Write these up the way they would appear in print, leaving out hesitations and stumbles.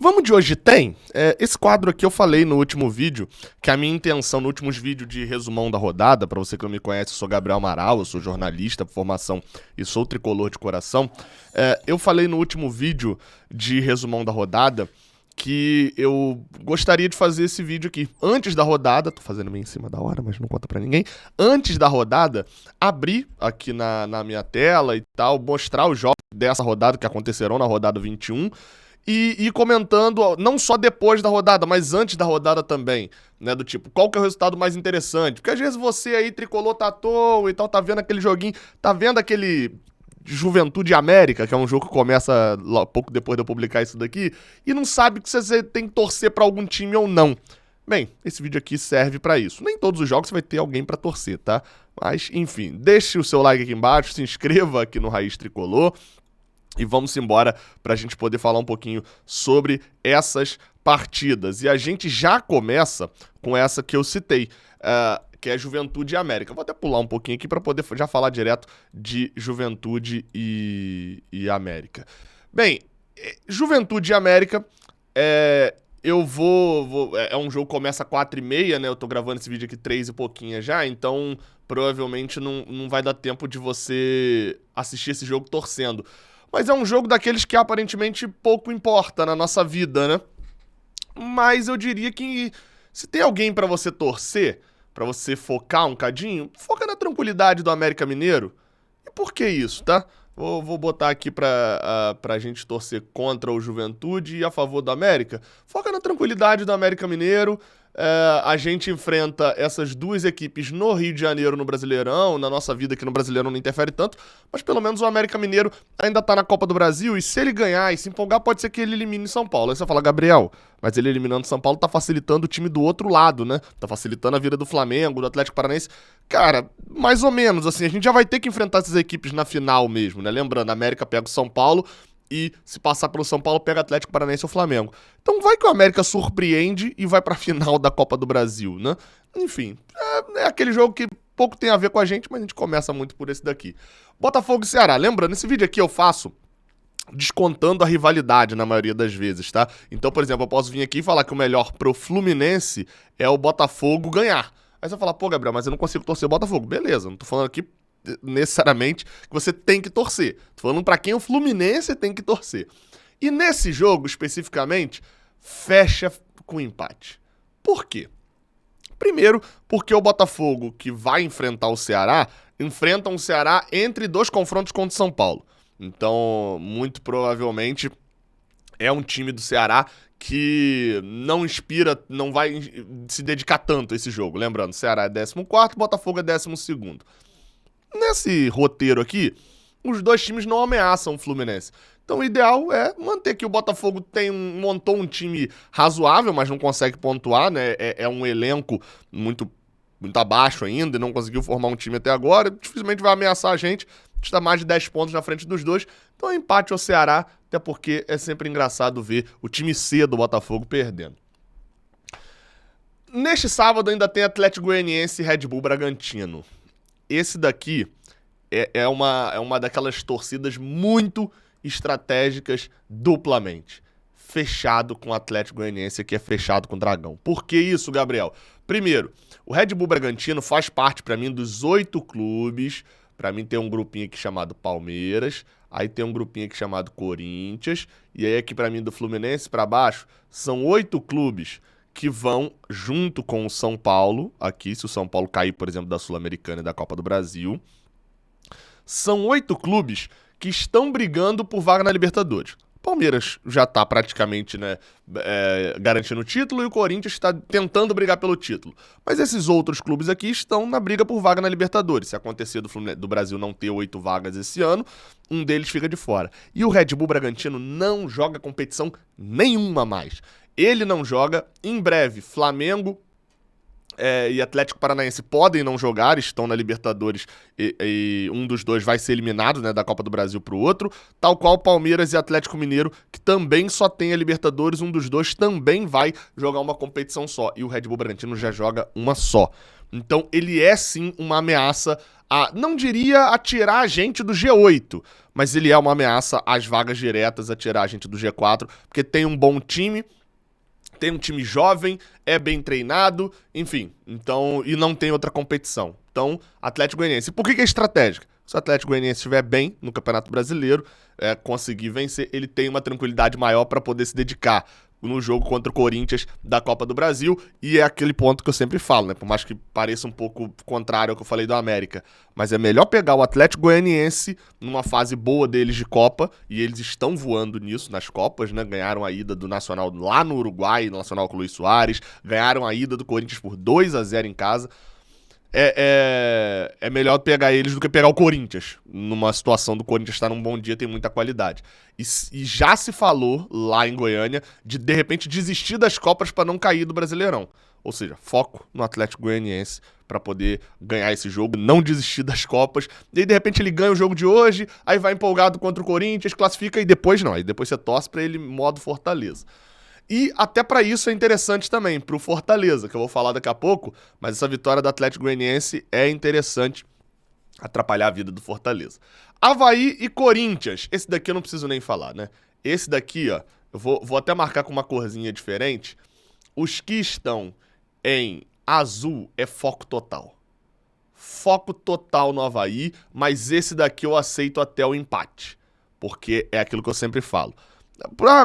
Vamos de hoje tem? Esse quadro aqui eu falei no último vídeo, que a minha intenção no últimos vídeos de resumão da rodada, pra você que não me conhece, eu sou Gabriel Amaral, eu sou jornalista por formação e sou tricolor de coração. Eu falei no último vídeo de resumão da rodada que eu gostaria de fazer esse vídeo aqui antes da rodada, tô fazendo meio em cima da hora, mas não conta pra ninguém, antes da rodada, abrir aqui na minha tela e tal, mostrar os jogos dessa rodada que acontecerão na rodada 21, e comentando não só depois da rodada, mas antes da rodada também, né, do tipo, qual que é o resultado mais interessante, porque às vezes você aí, tricolor, tá à toa e tal, tá vendo aquele joguinho, tá vendo aquele Juventude América, que é um jogo que começa pouco depois de eu publicar isso daqui, e não sabe que você tem que torcer pra algum time ou não. Bem, esse vídeo aqui serve pra isso. Nem todos os jogos você vai ter alguém pra torcer, tá? Mas, enfim, deixe o seu like aqui embaixo, se inscreva aqui no Raiz Tricolor, e vamos embora para a gente poder falar um pouquinho sobre essas partidas. E a gente já começa com essa que eu citei, que é Juventude e América. Vou até pular um pouquinho aqui para poder já falar direto de Juventude e América. Bem, Juventude e América, é um jogo que começa às 4h30, né? Eu tô gravando esse vídeo aqui 3 e pouquinho já, então provavelmente não vai dar tempo de você assistir esse jogo torcendo. Mas é um jogo daqueles que aparentemente pouco importa na nossa vida, né? Mas eu diria que se tem alguém pra você torcer, pra você focar um cadinho, foca na tranquilidade do América Mineiro. E por que isso, tá? Vou botar aqui pra gente torcer contra o Juventude e a favor do América. Foca na tranquilidade do América Mineiro. A gente enfrenta essas duas equipes no Rio de Janeiro, no Brasileirão. Na nossa vida aqui no Brasileirão não interfere tanto, mas pelo menos o América Mineiro ainda tá na Copa do Brasil, e se ele ganhar e se empolgar, pode ser que ele elimine São Paulo. Aí você fala, Gabriel, mas ele eliminando São Paulo tá facilitando o time do outro lado, né? Tá facilitando a vida do Flamengo, do Atlético Paranaense. Cara, mais ou menos, assim, a gente já vai ter que enfrentar essas equipes na final mesmo, né? Lembrando, a América pega o São Paulo e, se passar pelo São Paulo, pega Atlético Paranaense ou Flamengo. Então vai que o América surpreende e vai pra final da Copa do Brasil, né? Enfim, é aquele jogo que pouco tem a ver com a gente, mas a gente começa muito por esse daqui. Botafogo e Ceará. Lembrando, esse vídeo aqui eu faço descontando a rivalidade na maioria das vezes, tá? Então, por exemplo, eu posso vir aqui e falar que o melhor pro Fluminense é o Botafogo ganhar. Aí você vai falar, pô, Gabriel, mas eu não consigo torcer o Botafogo. Beleza, não tô falando aqui necessariamente que você tem que torcer. Tô falando pra quem o Fluminense tem que torcer. E nesse jogo, especificamente, fecha com empate. Por quê? Primeiro, porque o Botafogo, que vai enfrentar o Ceará, enfrenta um Ceará entre dois confrontos contra o São Paulo. Então, muito provavelmente, é um time do Ceará que não inspira, não vai se dedicar tanto a esse jogo. Lembrando, o Ceará é 14º, Botafogo é 12º. Nesse roteiro aqui, os dois times não ameaçam o Fluminense. Então o ideal é manter que o Botafogo montou um time razoável, mas não consegue pontuar, né? É um elenco muito abaixo ainda e não conseguiu formar um time até agora. Dificilmente vai ameaçar a gente. A gente tá mais de 10 pontos na frente dos dois. Então é empate ao Ceará, até porque é sempre engraçado ver o time C do Botafogo perdendo. Neste sábado ainda tem Atlético Goianiense e Red Bull Bragantino. Esse daqui é uma daquelas torcidas muito estratégicas duplamente. Fechado com o Atlético Goianiense, que é fechado com o Dragão. Por que isso, Gabriel? Primeiro, o Red Bull Bragantino faz parte, pra mim, dos 8 clubes. Pra mim tem um grupinho aqui chamado Palmeiras, aí tem um grupinho aqui chamado Corinthians, e aí aqui pra mim do Fluminense pra baixo, são 8 clubes que vão junto com o São Paulo, aqui se o São Paulo cair, por exemplo, da Sul-Americana e da Copa do Brasil. São 8 clubes que estão brigando por vaga na Libertadores. Palmeiras já tá praticamente, né, garantindo o título, e o Corinthians está tentando brigar pelo título. Mas esses outros clubes aqui estão na briga por vaga na Libertadores. Se acontecer do Brasil não ter 8 vagas esse ano, um deles fica de fora. E o Red Bull Bragantino não joga competição nenhuma mais. Ele não joga. Em breve, Flamengo e Atlético Paranaense podem não jogar, estão na Libertadores e um dos dois vai ser eliminado, né, da Copa do Brasil pro outro, tal qual Palmeiras e Atlético Mineiro, que também só tem a Libertadores, um dos dois também vai jogar uma competição só, e o Red Bull Bragantino já joga uma só. Então ele é sim uma ameaça não diria a tirar a gente do G8, mas ele é uma ameaça às vagas diretas, a tirar a gente do G4, porque tem um bom time, tem um time jovem, é bem treinado, enfim, então, e não tem outra competição. Então, Atlético Goianiense. Por que é estratégica? Se o Atlético Goianiense estiver bem no Campeonato Brasileiro, conseguir vencer, ele tem uma tranquilidade maior para poder se dedicar no jogo contra o Corinthians da Copa do Brasil, e é aquele ponto que eu sempre falo, né? Por mais que pareça um pouco contrário ao que eu falei do América, mas é melhor pegar o Atlético Goianiense numa fase boa deles de Copa, e eles estão voando nisso nas Copas, né? Ganharam a ida do Nacional lá no Uruguai, no Nacional com o Luis Soares, ganharam a ida do Corinthians por 2-0 em casa. É melhor pegar eles do que pegar o Corinthians, numa situação do Corinthians estar num bom dia, tem muita qualidade. E já se falou lá em Goiânia de repente desistir das Copas para não cair do Brasileirão. Ou seja, foco no Atlético Goianiense para poder ganhar esse jogo, não desistir das Copas. E aí, de repente, ele ganha o jogo de hoje, aí vai empolgado contra o Corinthians, classifica e depois não. Aí depois você torce para ele modo Fortaleza. E até para isso é interessante também, pro Fortaleza, que eu vou falar daqui a pouco, mas essa vitória do Atlético Goianiense é interessante atrapalhar a vida do Fortaleza. Avaí e Corinthians, esse daqui eu não preciso nem falar, né? Esse daqui, ó, eu vou até marcar com uma corzinha diferente. Os que estão em azul é foco total. Foco total no Avaí, mas esse daqui eu aceito até o empate, porque é aquilo que eu sempre falo.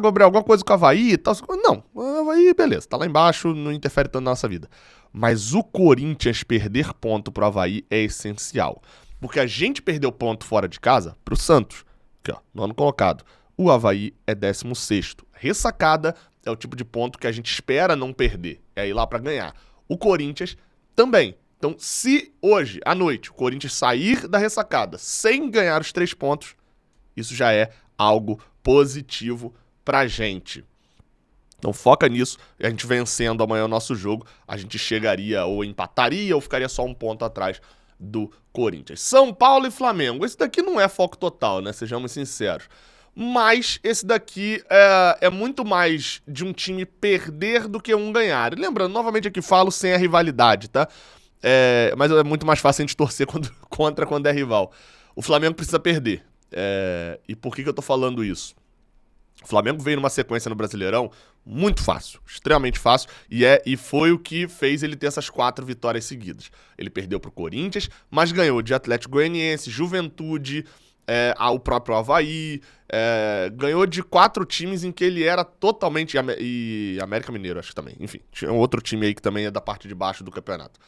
Gabriel, alguma coisa com o Avaí e tal? Não, o Avaí, beleza, tá lá embaixo, não interfere tanto na nossa vida. Mas o Corinthians perder ponto pro Avaí é essencial. Porque a gente perdeu ponto fora de casa pro Santos, que ó, nono colocado. O Avaí é 16º. Ressacada é o tipo de ponto que a gente espera não perder, é ir lá pra ganhar. O Corinthians também. Então, se hoje, à noite, o Corinthians sair da ressacada sem ganhar os 3 pontos, isso já é algo positivo pra gente. Então foca nisso, e a gente vencendo amanhã o nosso jogo, a gente chegaria ou empataria ou ficaria só um ponto atrás do Corinthians. São Paulo e Flamengo, esse daqui não é foco total, né? Sejamos sinceros. Mas esse daqui é muito mais de um time perder do que um ganhar. E lembrando, novamente aqui falo sem a rivalidade, tá? Mas é muito mais fácil a gente torcer contra quando é rival. O Flamengo precisa perder. E por que eu tô falando isso? O Flamengo veio numa sequência no Brasileirão muito fácil, extremamente fácil, e foi o que fez ele ter essas 4 vitórias seguidas. Ele perdeu pro Corinthians, mas ganhou de Atlético Goianiense, Juventude, o próprio Avaí, ganhou de 4 times em que ele era totalmente... E América Mineiro, acho que também. Enfim, tinha um outro time aí que também é da parte de baixo do campeonato.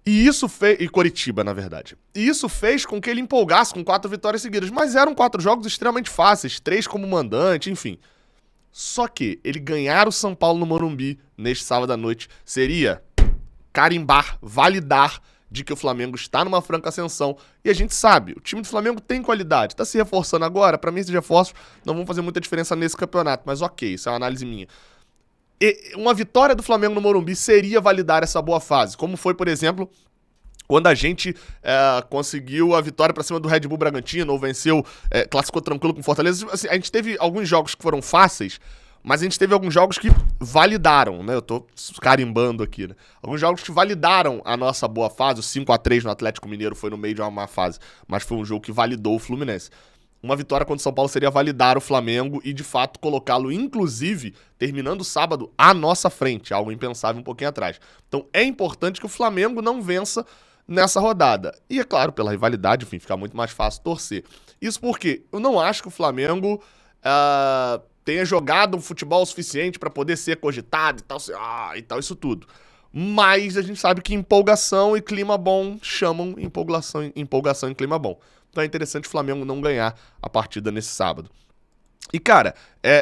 E isso fez... E Coritiba, na verdade. E isso fez com que ele empolgasse com 4 vitórias seguidas. Mas eram 4 jogos extremamente fáceis, 3 como mandante, enfim. Só que ele ganhar o São Paulo no Morumbi neste sábado à noite seria carimbar, validar de que o Flamengo está numa franca ascensão. E a gente sabe, o time do Flamengo tem qualidade. Tá se reforçando agora. Pra mim, esses reforços não vão fazer muita diferença nesse campeonato. Mas ok, isso é uma análise minha. Uma vitória do Flamengo no Morumbi seria validar essa boa fase, como foi, por exemplo, quando a gente conseguiu a vitória pra cima do Red Bull Bragantino, ou venceu, classificou tranquilo com o Fortaleza. Assim, a gente teve alguns jogos que foram fáceis, mas a gente teve alguns jogos que validaram, né? Eu tô carimbando aqui, né? Alguns jogos que validaram a nossa boa fase. O 5-3 no Atlético Mineiro foi no meio de uma má fase, mas foi um jogo que validou o Fluminense. Uma vitória contra o São Paulo seria validar o Flamengo e, de fato, colocá-lo, inclusive, terminando o sábado, à nossa frente. Algo impensável um pouquinho atrás. Então, é importante que o Flamengo não vença nessa rodada. E, é claro, pela rivalidade, enfim, fica muito mais fácil torcer. Isso porque eu não acho que o Flamengo tenha jogado um futebol suficiente para poder ser cogitado e tal, isso tudo. Mas a gente sabe que empolgação e clima bom chamam empolgação e clima bom. Então é interessante o Flamengo não ganhar a partida nesse sábado. E, cara,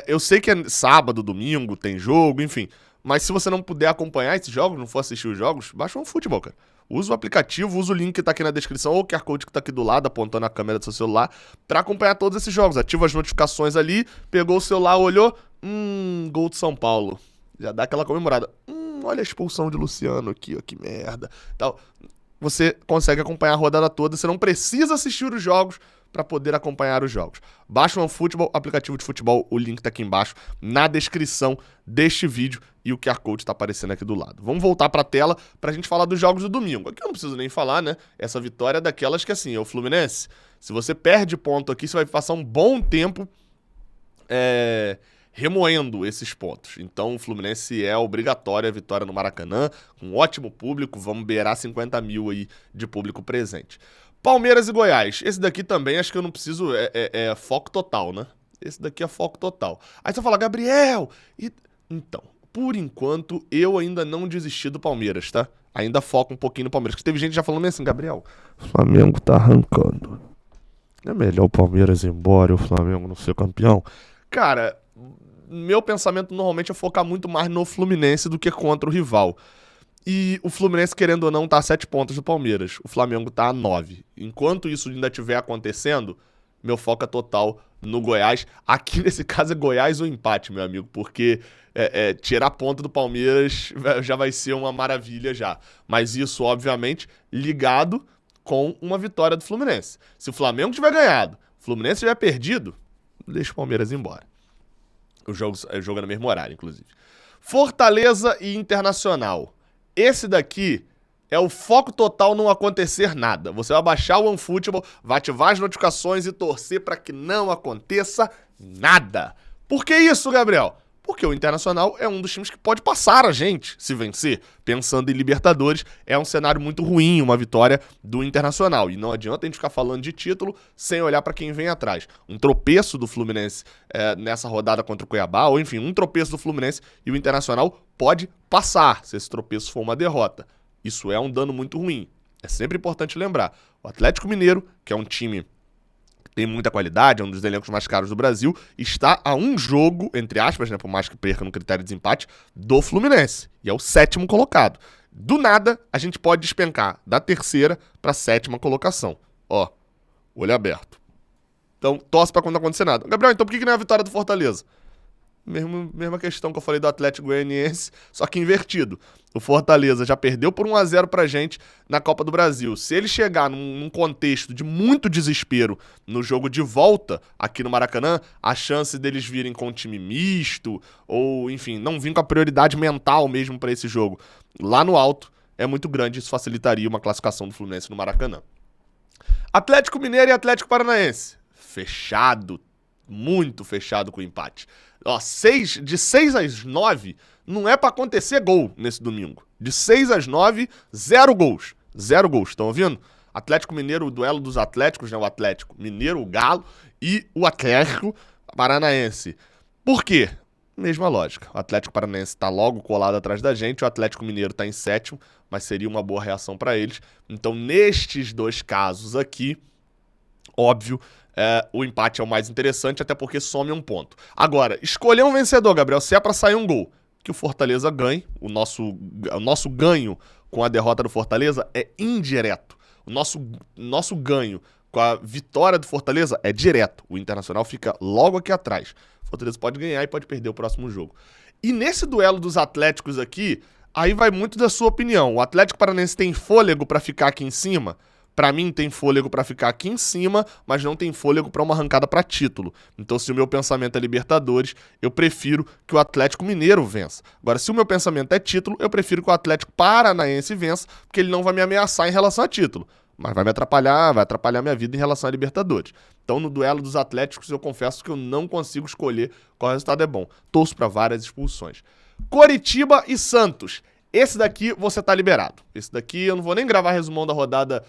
eu sei que é sábado, domingo, tem jogo, enfim. Mas se você não puder acompanhar esses jogos, não for assistir os jogos, baixa um futebol, cara. Usa o aplicativo, usa o link que tá aqui na descrição, ou o QR Code que tá aqui do lado, apontando a câmera do seu celular, pra acompanhar todos esses jogos. Ativa as notificações ali, pegou o celular, olhou, gol de São Paulo. Já dá aquela comemorada. Olha a expulsão de Luciano aqui, ó, que merda. Tal. Você consegue acompanhar a rodada toda, você não precisa assistir os jogos para poder acompanhar os jogos. Baixa o OneFootball, aplicativo de futebol, o link tá aqui embaixo na descrição deste vídeo. e o QR Code tá aparecendo aqui do lado. Vamos voltar pra tela pra gente falar dos jogos do domingo. Aqui eu não preciso nem falar, né? Essa vitória é daquelas que, assim, é o Fluminense. Se você perde ponto aqui, você vai passar um bom tempo remoendo esses pontos. Então o Fluminense é obrigatória a vitória no Maracanã, com um ótimo público, vamos beirar 50 mil aí de público presente. Palmeiras e Goiás, esse daqui também acho que eu não preciso, é foco total, né? Esse daqui é foco total. Aí você fala, Gabriel, então, por enquanto eu ainda não desisti do Palmeiras, tá? Ainda foco um pouquinho no Palmeiras, porque teve gente já falando assim, Gabriel, o Flamengo tá arrancando. É melhor o Palmeiras ir embora e o Flamengo não ser campeão? Cara, meu pensamento normalmente é focar muito mais no Fluminense do que contra o rival. E o Fluminense, querendo ou não, tá a 7 pontos do Palmeiras. O Flamengo tá a 9. Enquanto isso ainda estiver acontecendo, meu foco é total no Goiás. Aqui nesse caso é Goiás ou empate, meu amigo, porque tirar ponto do Palmeiras já vai ser uma maravilha já. Mas isso, obviamente, ligado com uma vitória do Fluminense. Se o Flamengo tiver ganhado, o Fluminense tiver perdido, deixa o Palmeiras embora. O jogo é no mesmo horário, inclusive. Fortaleza e Internacional. Esse daqui é o foco total não acontecer nada. Você vai baixar o OneFootball, vai ativar as notificações e torcer para que não aconteça nada. Por que isso, Gabriel? Porque o Internacional é um dos times que pode passar a gente se vencer. Pensando em Libertadores, é um cenário muito ruim, uma vitória do Internacional. E não adianta a gente ficar falando de título sem olhar para quem vem atrás. Um tropeço do Fluminense nessa rodada contra o Cuiabá, ou enfim, um tropeço do Fluminense e o Internacional pode passar, se esse tropeço for uma derrota. Isso é um dano muito ruim. É sempre importante lembrar. O Atlético Mineiro, que é um time tem muita qualidade, é um dos elencos mais caros do Brasil, está a um jogo, entre aspas, né, por mais que perca no critério de desempate, do Fluminense. E é o 7º colocado. Do nada, a gente pode despencar da 3ª para a 7ª colocação. Ó, olho aberto. Então, torce para quando não acontecer nada. Gabriel, então por que não é a vitória do Fortaleza? Mesma questão que eu falei do Atlético Goianiense, só que invertido. O Fortaleza já perdeu por 1-0 pra gente na Copa do Brasil. Se ele chegar num contexto de muito desespero no jogo de volta aqui no Maracanã, a chance deles virem com um time misto, ou enfim, não vir com a prioridade mental mesmo pra esse jogo lá no alto, é muito grande. Isso facilitaria uma classificação do Fluminense no Maracanã. Atlético Mineiro e Atlético Paranaense. Fechado, muito fechado com o empate. Ó, de 6 às 9, não é pra acontecer gol nesse domingo. De 6 às 9, 0 gols. 0 gols, estão ouvindo? Atlético Mineiro, o duelo dos Atléticos, né? O Atlético Mineiro, o Galo, e o Atlético Paranaense. Por quê? Mesma lógica. O Atlético Paranaense tá logo colado atrás da gente, o Atlético Mineiro tá em 7º, mas seria uma boa reação pra eles. Então, nestes dois casos aqui, óbvio, o empate é o mais interessante, até porque some um ponto. Agora, escolher um vencedor, Gabriel, se é pra sair um gol, que o Fortaleza ganhe. O nosso ganho com a derrota do Fortaleza é indireto. O nosso ganho com a vitória do Fortaleza é direto. O Internacional fica logo aqui atrás. O Fortaleza pode ganhar e pode perder o próximo jogo. E nesse duelo dos Atléticos aqui, aí vai muito da sua opinião. O Atlético Paranaense tem fôlego pra ficar aqui em cima? Pra mim tem fôlego pra ficar aqui em cima, mas não tem fôlego pra uma arrancada pra título. Então se o meu pensamento é Libertadores, eu prefiro que o Atlético Mineiro vença. Agora, se o meu pensamento é título, eu prefiro que o Atlético Paranaense vença, porque ele não vai me ameaçar em relação a título, mas vai atrapalhar minha vida em relação a Libertadores. Então no duelo dos Atléticos eu confesso que eu não consigo escolher qual resultado é bom. Torço pra várias expulsões. Coritiba e Santos. Esse daqui você tá liberado. Esse daqui eu não vou nem gravar resumão da rodada,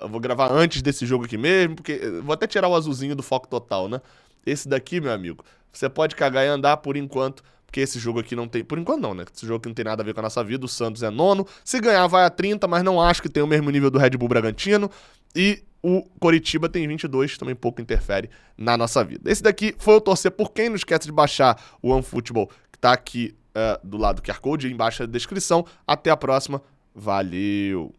eu vou gravar antes desse jogo aqui mesmo, porque vou até tirar o azulzinho do foco total, né? Esse daqui, meu amigo, você pode cagar e andar por enquanto, porque esse jogo aqui não tem... Por enquanto não, né? Esse jogo aqui não tem nada a ver com a nossa vida, o Santos é 9º. Se ganhar vai a 30, mas não acho que tem o mesmo nível do Red Bull Bragantino. E o Coritiba tem 22, também pouco interfere na nossa vida. Esse daqui foi o torcer por quem. Não esquece de baixar o OneFootball, que tá aqui do lado do QR Code, embaixo da descrição. Até a próxima. Valeu!